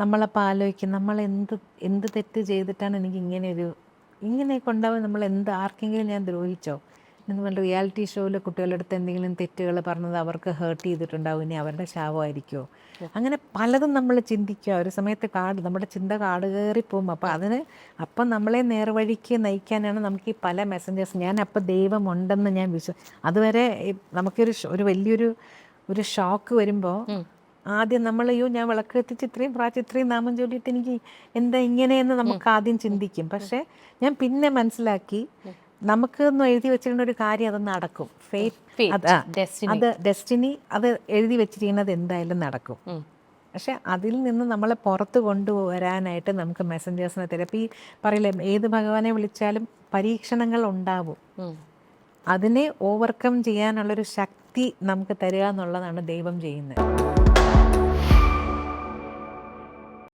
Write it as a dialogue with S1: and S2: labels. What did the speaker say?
S1: നമ്മളപ്പോൾ ആലോചിക്കും നമ്മൾ എന്ത് തെറ്റ് ചെയ്തിട്ടാണ് എനിക്ക് ഇങ്ങനെയൊക്കെ ഉണ്ടാവും. നമ്മൾ ആർക്കെങ്കിലും ഞാൻ ദ്രോഹിച്ചോ എന്ന് പറഞ്ഞ റിയാലിറ്റി ഷോയിൽ കുട്ടികളുടെ അടുത്ത് എന്തെങ്കിലും തെറ്റുകൾ പറഞ്ഞത് അവർക്ക് ഹേർട്ട് ചെയ്തിട്ടുണ്ടാവും, ഇനി അവരുടെ ശാപമായിരിക്കുമോ, അങ്ങനെ പലതും നമ്മൾ ചിന്തിക്കുക. ഒരു സമയത്ത് നമ്മുടെ ചിന്ത കാട് കയറിപ്പോവും. അപ്പം നമ്മളെ നേർവഴിക്ക് നയിക്കാനാണ് നമുക്ക് ഈ പല മെസ്സഞ്ചേഴ്സ്. ഞാൻ അപ്പം ദൈവമുണ്ടെന്ന് ഞാൻ അതുവരെ ഒരു വലിയൊരു ഷോക്ക് വരുമ്പോൾ ആദ്യം ഞാൻ വിളക്ക് കത്തിച്ച് ഇത്രയും പ്രാവശ്യം ഇത്രയും നാമം ചൊല്ലിയിട്ട് എനിക്ക് എന്താ ഇങ്ങനെയെന്ന് നമുക്ക് ആദ്യം ചിന്തിക്കും. പക്ഷേ ഞാൻ പിന്നെ മനസ്സിലാക്കി, നമുക്കൊന്നും എഴുതി വെച്ചിരുന്ന ഒരു കാര്യം അത് നടക്കും. അത് ഡെസ്റ്റിനി, അത് എഴുതി വെച്ചിരിക്കുന്നത് എന്തായാലും നടക്കും. പക്ഷെ അതിൽ നിന്ന് നമ്മളെ പുറത്ത് കൊണ്ടുവരാനായിട്ട് നമുക്ക് മെസ്സഞ്ചേഴ്സിനെ തരാം. അപ്പോൾ ഈ പറയില്ലേ, ഏത് ഭഗവാനെ വിളിച്ചാലും പരീക്ഷണങ്ങൾ ഉണ്ടാവും. അതിനെ ഓവർകം ചെയ്യാനുള്ളൊരു ശക്തി നമുക്ക് തരിക എന്നുള്ളതാണ് ദൈവം ചെയ്യുന്നത്.